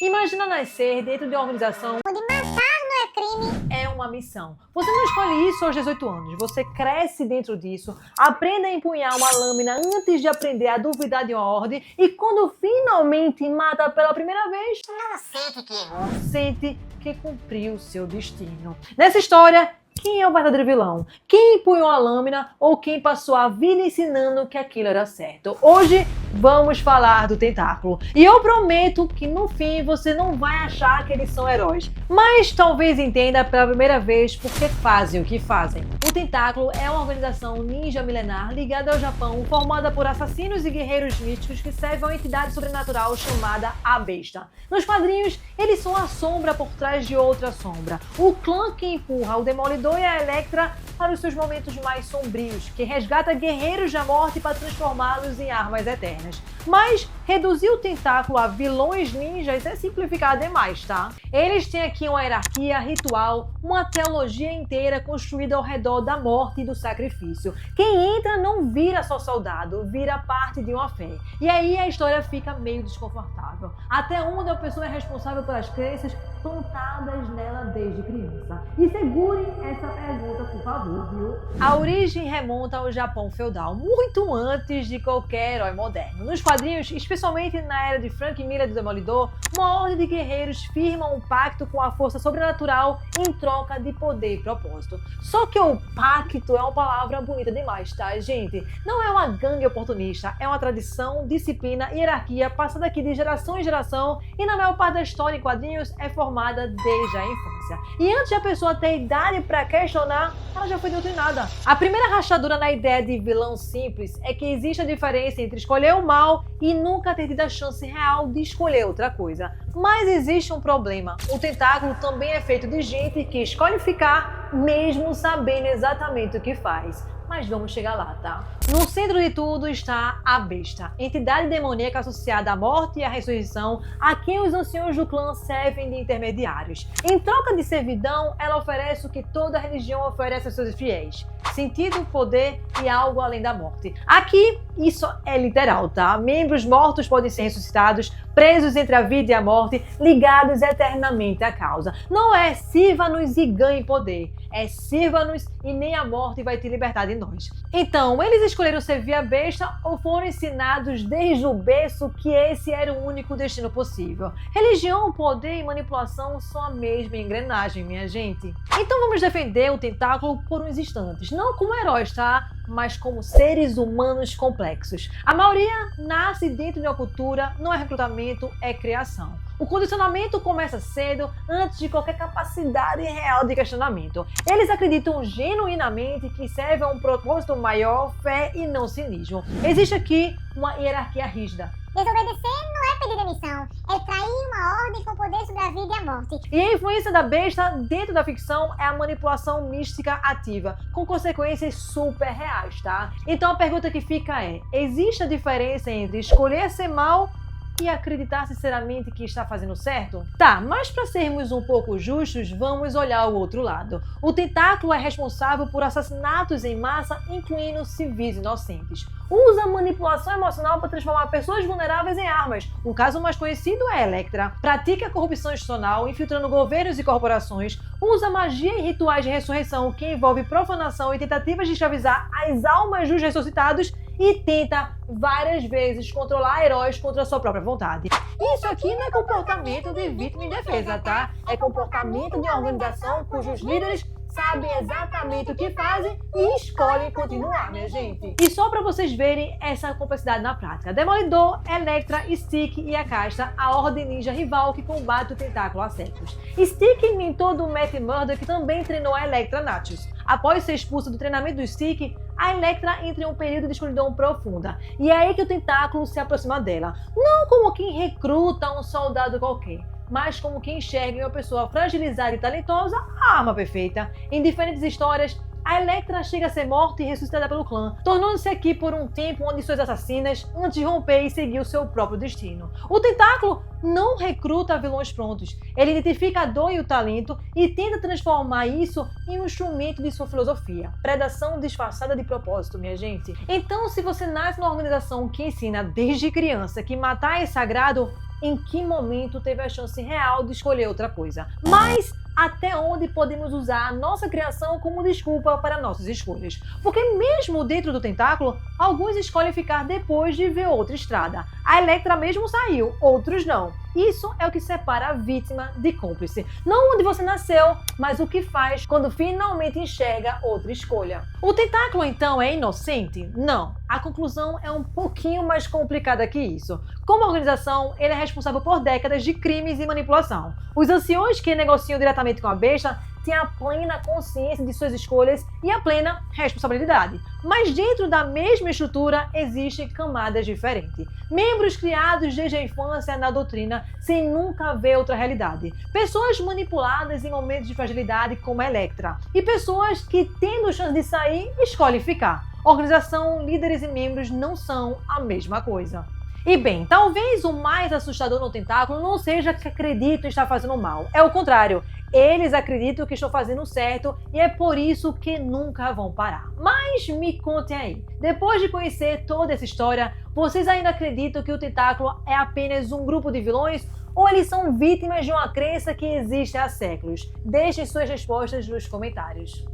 Imagina nascer dentro de uma organização onde matar não é crime. é uma missão. Você não escolhe isso aos 18 anos, você cresce dentro disso, aprende a empunhar uma lâmina antes de aprender a duvidar de uma ordem e quando finalmente mata pela primeira vez, Não sente que errou. sente que cumpriu seu destino. Nessa história, quem é o verdadeiro vilão? Quem empunhou a lâmina ou quem passou a vida ensinando que aquilo era certo? Hoje vamos falar do Tentáculo. E eu prometo que no fim você não vai achar que eles são heróis, mas talvez entenda pela primeira vez por que fazem o que fazem. O Tentáculo é uma organização ninja milenar ligada ao Japão, formada por assassinos e guerreiros místicos que servem a uma entidade sobrenatural chamada a Besta. Nos quadrinhos, eles são a sombra por trás de outra sombra. O clã que empurra o Demolidor e a Elektra para os seus momentos mais sombrios, que resgata guerreiros da morte para transformá-los em armas eternas. Mas reduzir o Tentáculo a vilões ninjas é simplificar demais, tá? Eles têm aqui uma hierarquia ritual, uma teologia inteira construída ao redor da morte e do sacrifício. Quem entra não vira só soldado, vira parte de uma fé. E aí a história fica meio desconfortável. Até onde a pessoa é responsável pelas crenças plantadas nela desde criança? E segurem essa pergunta, por favor, viu? A origem remonta ao Japão feudal, muito antes de qualquer herói moderno. Nos quadrinhos, especialmente na era de Frank Miller do Demolidor, uma ordem de guerreiros firma um pacto com a força sobrenatural em troca de poder e propósito. Só que o pacto é uma palavra bonita demais, tá, gente? Não é uma gangue oportunista, é uma tradição, disciplina e hierarquia passada aqui de geração em geração e na maior parte da história em quadrinhos é formada desde a infância. E antes de a pessoa ter idade para questionar, ela já foi doutrinada. A primeira rachadura na ideia de vilão simples é que existe a diferença entre escolher o mal e nunca ter tido a chance real de escolher outra coisa. Mas existe um problema. O Tentáculo também é feito de gente que escolhe ficar mesmo sabendo exatamente o que faz. Mas vamos chegar lá, tá? No centro de tudo está a Besta, entidade demoníaca associada à morte e à ressurreição, a quem os anciãos do clã servem de intermediários. Em troca de servidão, ela oferece o que toda religião oferece aos seus fiéis: sentido, poder e algo além da morte. Aqui, isso é literal, tá? Membros mortos podem ser ressuscitados, presos entre a vida e a morte, ligados eternamente à causa. Não é sirva-nos e ganhe poder, é sirva-nos e nem a morte vai te libertar de nós. Então, eles escolheram servir a Besta ou foram ensinados desde o berço que esse era o único destino possível? Religião, poder e manipulação são a mesma engrenagem, minha gente. Então vamos defender o Tentáculo por uns instantes, não como heróis, tá? Mas como seres humanos complexos. A maioria nasce dentro de uma cultura, não é recrutamento, é criação. O condicionamento começa cedo, antes de qualquer capacidade real de questionamento. Eles acreditam genuinamente que serve a um propósito maior, fé e não cinismo. Existe aqui uma hierarquia rígida. Desobedecer não é pedir demissão, é trair uma ordem com poder sobre a vida e a morte. E a influência da Besta dentro da ficção é a manipulação mística ativa, com consequências super reais, tá? Então a pergunta que fica é: existe a diferença entre escolher ser mal e acreditar sinceramente que está fazendo certo? Tá, mas para sermos um pouco justos, vamos olhar o outro lado. O Tentáculo é responsável por assassinatos em massa, incluindo civis inocentes. Usa manipulação emocional para transformar pessoas vulneráveis em armas. O caso mais conhecido é a Elektra. Pratica corrupção institucional, infiltrando governos e corporações. Usa magia e rituais de ressurreição, que envolve profanação e tentativas de escravizar as almas dos ressuscitados, e tenta várias vezes controlar heróis contra a sua própria vontade. Isso aqui não é comportamento de vítima em defesa, tá? É comportamento de uma organização cujos líderes sabem exatamente o que fazem e escolhem continuar, minha gente. E só para vocês verem essa complexidade na prática: Demolidor, Elektra, Stick e a Casta, a ordem ninja rival que combate o Tentáculo há séculos. Stick, mentor do Matt Murdock, também treinou a Elektra Natus. Após ser expulsa do treinamento do Stick, a Elektra entra em um período de escuridão profunda. E é aí que o Tentáculo se aproxima dela. Não como quem recruta um soldado qualquer, mas como quem enxerga em uma pessoa fragilizada e talentosa a arma perfeita. Em diferentes histórias, a Elektra chega a ser morta e ressuscitada pelo clã, tornando-se aqui por um tempo uma de suas assassinas antes de romper e seguir o seu próprio destino. O Tentáculo não recruta vilões prontos. Ele identifica a dor e o talento e tenta transformar isso em um instrumento de sua filosofia. Predação disfarçada de propósito, minha gente. Então, se você nasce numa organização que ensina desde criança que matar é sagrado, em que momento teve a chance real de escolher outra coisa. Mas até onde podemos usar a nossa criação como desculpa para nossas escolhas? Porque mesmo dentro do tentáculo, alguns escolhem ficar depois de ver outra estrada. A Electra mesmo saiu, outros não. Isso é o que separa a vítima de cúmplice. Não onde você nasceu, mas o que faz quando finalmente enxerga outra escolha. O tentáculo, então, é inocente? Não. A conclusão é um pouquinho mais complicada que isso. Como organização, ele é responsável por décadas de crimes e manipulação. Os anciões que negociam diretamente com a besta têm a plena consciência de suas escolhas e a plena responsabilidade. Mas dentro da mesma estrutura existem camadas diferentes. Membros criados desde a infância na doutrina sem nunca ver outra realidade. Pessoas manipuladas em momentos de fragilidade como a Electra. E pessoas que, tendo chance de sair, escolhem ficar. Organização, líderes e membros não são a mesma coisa. E bem, talvez o mais assustador no tentáculo não seja que acreditam estar fazendo mal. É o contrário. Eles acreditam que estão fazendo certo e é por isso que nunca vão parar. Mas me contem aí, depois de conhecer toda essa história, vocês ainda acreditam que o tentáculo é apenas um grupo de vilões ou eles são vítimas de uma crença que existe há séculos? Deixem suas respostas nos comentários.